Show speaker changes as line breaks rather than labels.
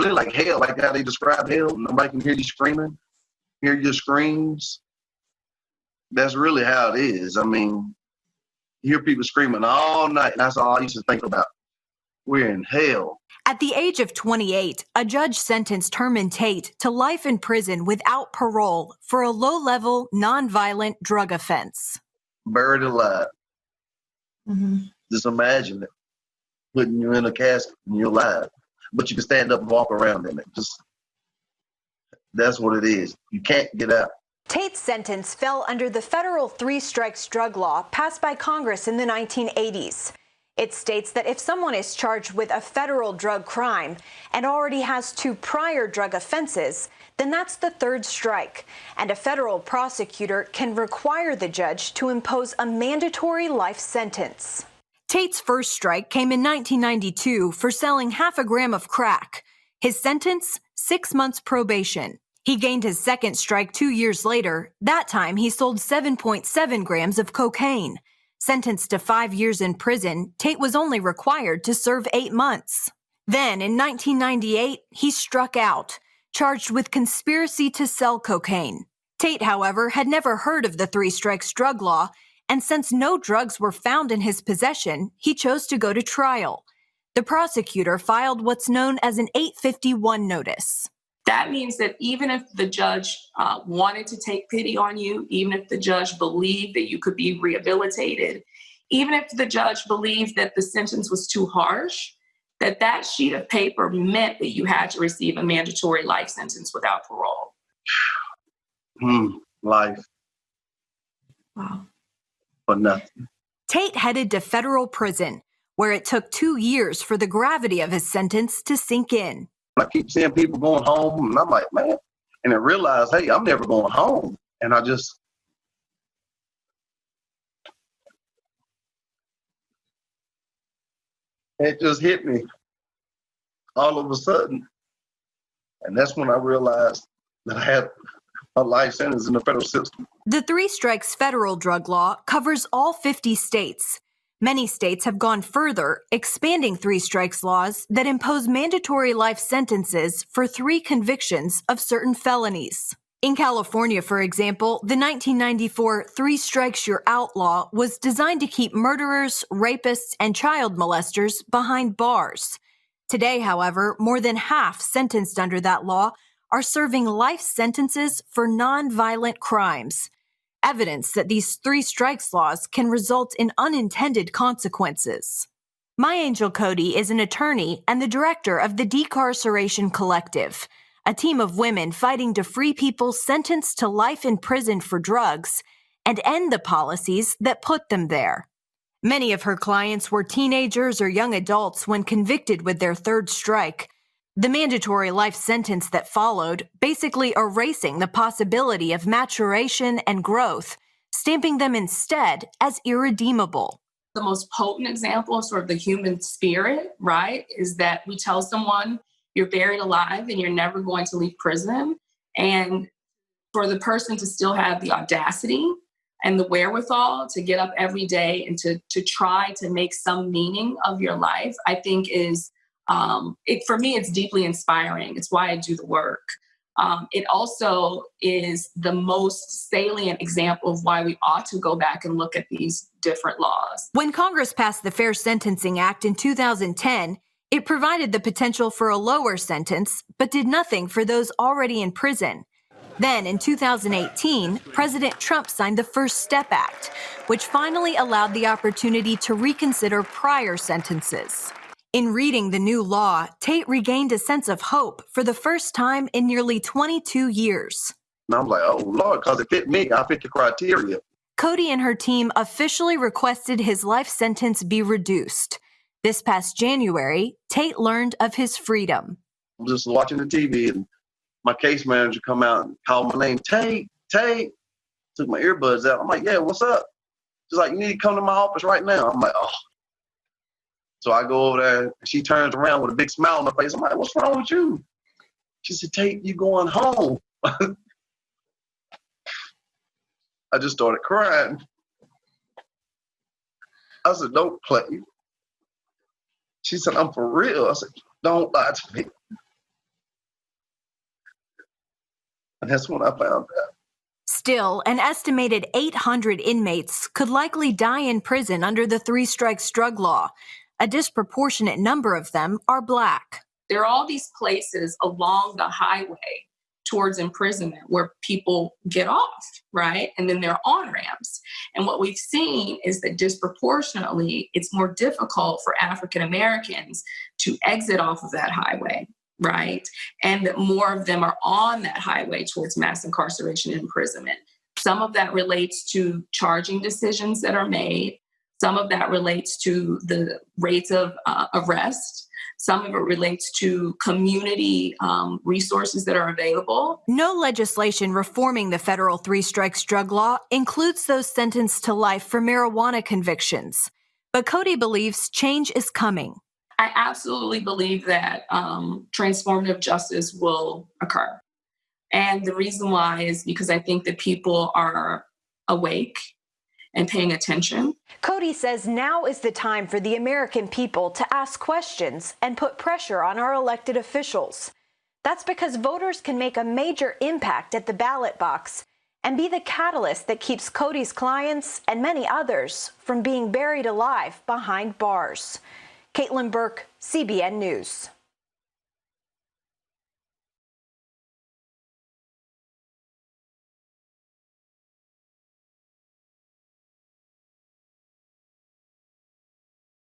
really like hell, like how they describe hell. Nobody can hear you screaming, hear your screams. That's really how it is. I mean, you hear people screaming all night, and that's all I used to think about. We're in hell.
At the age of 28, a judge sentenced Herman Tate to life in prison without parole for a low-level, nonviolent drug offense.
Buried alive. Mm-hmm. Just imagine it, putting you in a casket and you're alive, but you can stand up and walk around in it. That's what it is. You can't get out.
Tate's sentence fell under the federal three-strikes drug law passed by Congress in the 1980s. It states that if someone is charged with a federal drug crime and already has 2 prior drug offenses, then that's the third strike, and a federal prosecutor can require the judge to impose a mandatory life sentence. Tate's first strike came in 1992 for selling 0.5 gram of crack. His sentence, 6 months probation. He gained his second strike 2 years later. That time, he sold 7.7 grams of cocaine. Sentenced to 5 years in prison, Tate was only required to serve 8 months. Then, in 1998, he struck out, charged with conspiracy to sell cocaine. Tate, however, had never heard of the three-strikes drug law, and since no drugs were found in his possession, he chose to go to trial. The prosecutor filed what's known as an 851 notice.
That means that even if the judge wanted to take pity on you, even if the judge believed that you could be rehabilitated, even if the judge believed that the sentence was too harsh, that sheet of paper meant that you had to receive a mandatory life sentence without parole.
Life.
Wow.
For nothing.
Tate headed to federal prison, where it took 2 years for the gravity of his sentence to sink in.
I keep seeing people going home, and I'm like, man. And I realize, hey, I'm never going home. And it just hit me all of a sudden. And that's when I realized that I had a life sentence in the federal system.
The three-strikes federal drug law covers all 50 states. Many states have gone further, expanding three-strikes laws that impose mandatory life sentences for 3 convictions of certain felonies. In California, for example, the 1994 Three Strikes You're Out law was designed to keep murderers, rapists, and child molesters behind bars. Today, however, more than half sentenced under that law are serving life sentences for nonviolent crimes. Evidence that these three strikes laws can result in unintended consequences. My Angel Cody is an attorney and the director of the Decarceration Collective, a team of women fighting to free people sentenced to life in prison for drugs and end the policies that put them there. Many of her clients were teenagers or young adults when convicted with their third strike, the mandatory life sentence that followed basically erasing the possibility of maturation and growth, stamping them instead as irredeemable.
The most potent example of sort of the human spirit, right, is that we tell someone you're buried alive and you're never going to leave prison. And for the person to still have the audacity and the wherewithal to get up every day and to try to make some meaning of your life, I think is, for me, it's deeply inspiring. It's why I do the work. It also is the most salient example of why we ought to go back and look at these different laws.
When Congress passed the Fair Sentencing Act in 2010, it provided the potential for a lower sentence, but did nothing for those already in prison. Then, in 2018, President Trump signed the First Step Act, which finally allowed the opportunity to reconsider prior sentences. In reading the new law, Tate regained a sense of hope for the first time in nearly 22 years.
And I'm like, oh, Lord, because it fit me. I fit the criteria.
Cody and her team officially requested his life sentence be reduced. This past January, Tate learned of his freedom.
I'm just watching the TV, and my case manager come out and called my name, Tate. Took my earbuds out. I'm like, yeah, what's up? She's like, you need to come to my office right now. I'm like, oh. So I go over there, and she turns around with a big smile on her face. I'm like, what's wrong with you? She said, Tate, you going home. I just started crying. I said, don't play. She said, I'm for real. I said, don't lie to me. And that's when I found out.
Still, an estimated 800 inmates could likely die in prison under the three strikes drug law. A disproportionate number of them are Black.
There are all these places along the highway towards imprisonment where people get off, right? And then there are on-ramps. And what we've seen is that disproportionately, it's more difficult for African Americans to exit off of that highway, right? And that more of them are on that highway towards mass incarceration and imprisonment. Some of that relates to charging decisions that are made. Some of that relates to the rates of arrest. Some of it relates to community resources that are available.
No legislation reforming the federal three strikes drug law includes those sentenced to life for marijuana convictions. But Cody believes change is coming.
I absolutely believe that transformative justice will occur. And the reason why is because I think that people are awake and paying attention.
Cody says now is the time for the American people to ask questions and put pressure on our elected officials. That's because voters can make a major impact at the ballot box and be the catalyst that keeps Cody's clients and many others from being buried alive behind bars. Caitlin Burke, CBN News.